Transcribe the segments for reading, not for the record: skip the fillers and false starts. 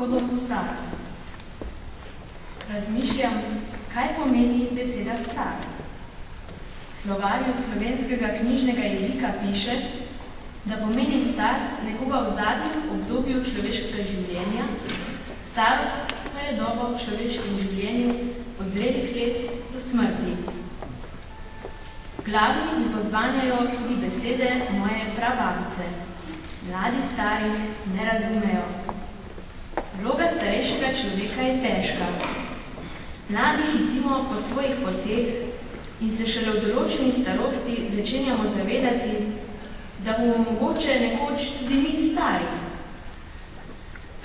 Ko bom star. Razmišljam, kaj pomeni beseda star. V slovarju slovenskega knjižnega jezika piše, da pomeni star nekoga v zadnjem obdobju človeškega življenja, starost pa je doba v človeškem življenju od zrelih let do smrti. V glavi mi pozvanjajo tudi besede moje prababice. Mladi starih ne razumejo. Vloga starejšega človeka je težka. Mladi hitimo po svojih poteh in se šele v določeni starosti začenjamo zavedati, da bomo mogoče nekoč tudi mi stari.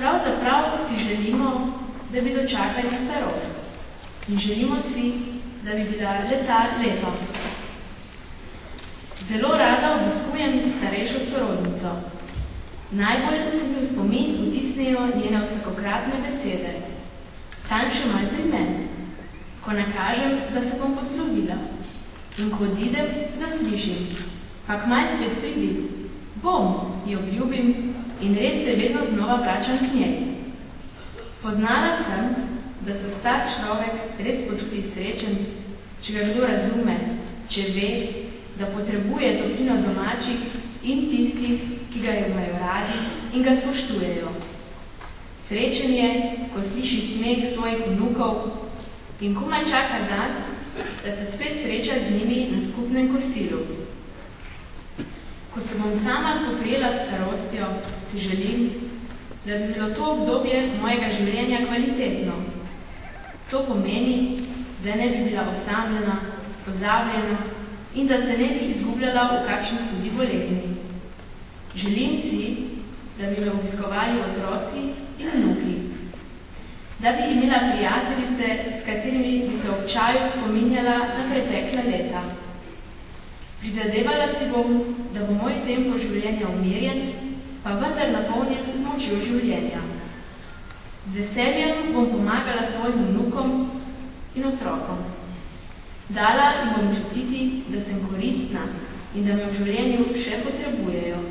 Pravzaprav si želimo, da bi dočakali starost in želimo si, da bi bila leta lepa. Zelo rada obiskujem starejšo sorodnico. Najbolj se mi v spomin vtisnejo njene vsakokratne besede. Vstan še malo pri meni, ko nakažem, da se bom poslovila. In ko odidem, zaslišim. Pa kmaj spet pridi. Bom, ji obljubim in res se vedno znova vračam k njej. Spoznala sem, da se star človek res počuti srečen, če ga kdo razume, če ve, da potrebuje toplino domačih in tistih, ki ga imajo radi in ga spoštujejo. Srečen je, ko sliši smeh svojih vnukov in komaj čaka dan, da se spet sreča z njimi na skupnem kosilu. Ko se bom sama spoprijela s starostjo, si želim, da bi bilo to obdobje mojega življenja kvalitetno. To pomeni, da ne bi bila osamljena, pozabljena in da se ne bi izgubljala v kakšni hudi bolezni. Želim si, da bi me obiskovali otroci in vnuki. Da bi imela prijateljice, s katerimi bi se ob čaju spominjala na pretekla leta. Prizadevala si bom, da bo moj tempo življenja umirjen, pa vendar napolnjen z močjo življenja. Z veseljem bom pomagala svojim vnukom in otrokom. Dala jim bom čutiti, da sem koristna in da me v življenju še potrebujejo.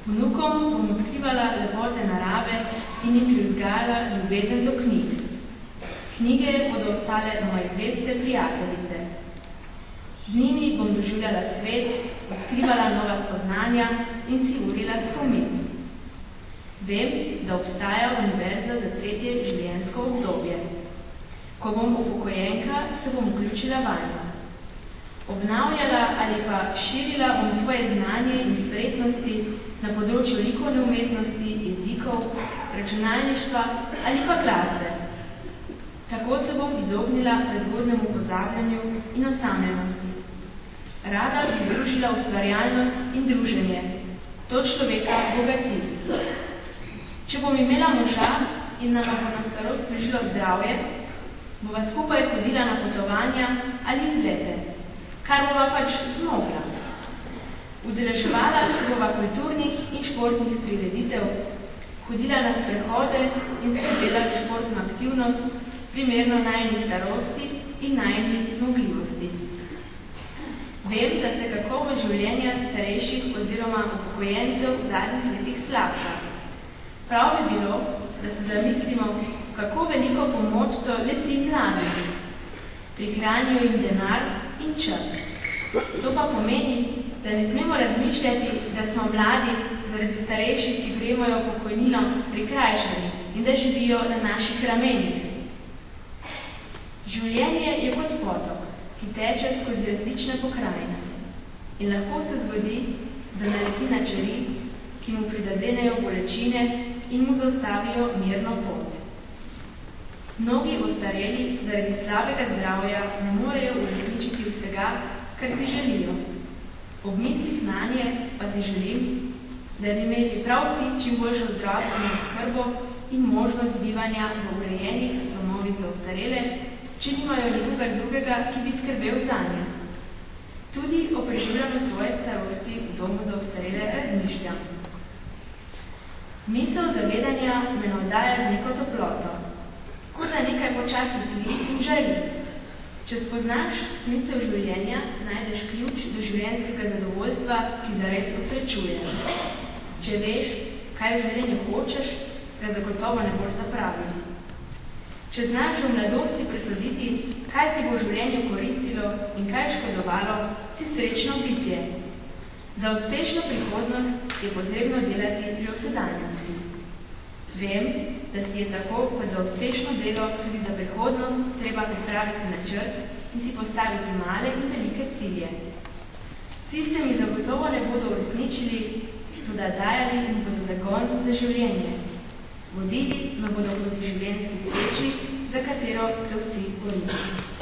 Vnukom bom odkrivala lepote narave in jim privzgajala ljubezen do knjig. Knjige bodo ostale moje zveste prijateljice. Z njimi bom doživljala svet, odkrivala nova spoznanja in si urila spomin. Vem, da obstaja univerza za tretje življenjsko obdobje. Ko bom upokojenka, se bom vključila vanjo. Obnavljala ali pa širila bom svoje znanje in spretnosti na področju likovne umetnosti, jezikov, računalništva ali pa glasbe. Tako se bom izognila prezgodnemu pozabljanju in osamljenosti. Rada bi združila ustvarjalnost in druženje. To človeka bogati. Če bom imela moža in nam bo na starost služilo zdravje, bova skupaj hodila na potovanja ali izlete, kar bova pač zmogla. Udeleževala se bova kulturnih in športnih prireditev, hodila na sprehode in skrbela za športno aktivnost, primerno najni starosti in najni zmogljivosti. Vem, da se kakovost življenja starejših oziroma upokojencev v zadnjih letih slabša. Prav bi bilo, da se zamislimo, kako veliko pomoč so le ti mladi. Prihranijo jim denar in čas. To pa pomeni, da ne smemo razmišljati, da smo mladi zaradi starejših, ki prejemajo pokojnino, prikrajšani in da živijo na naših ramenih. Življenje je kot potok, ki teče skozi različne pokrajine. In lahko se zgodi, da naleti na čeri, ki mu prizadenejo bolečine in mu zaustavijo mirno pot. Mnogi ostareli zaradi slabega zdravja ne morejo uresničiti vsega, kar si želijo. Ob mislih nanje pa si želim, da bi imeli prav vsi čim boljšo zdravstveno oskrbo in možnost bivanja v urejenih domovih za ostarele, če nimajo nikogar drugega, ki bi skrbel zanje. Tudi o preživljanju svoje starosti v domu za ostarele razmišljam. Misel zavedanja me navdaja z neko toploto, kot da nekaj počasi tli in žari. Če spoznaš smisel življenja, najdeš ključ do življenjskega zadovoljstva, ki zares osrečuje. Če veš, kaj v življenju hočeš, ga zagotovo ne boš zapravil. Če znaš v mladosti presoditi, kaj ti bo v življenju koristilo in kaj škodovalo, si srečno bitje. Za uspešno prihodnost je potrebno delati že v sedanjosti. Vem, da si je tako kot za uspešno delo tudi za prihodnost treba pripraviti načrt in si postaviti male in velike cilje. Vsi se mi zagotovo ne bodo uresničili, tudi dajali mi bodo zagon za življenje. Vodili me bodo proti življenjski sreči, za katero se vsi borimo.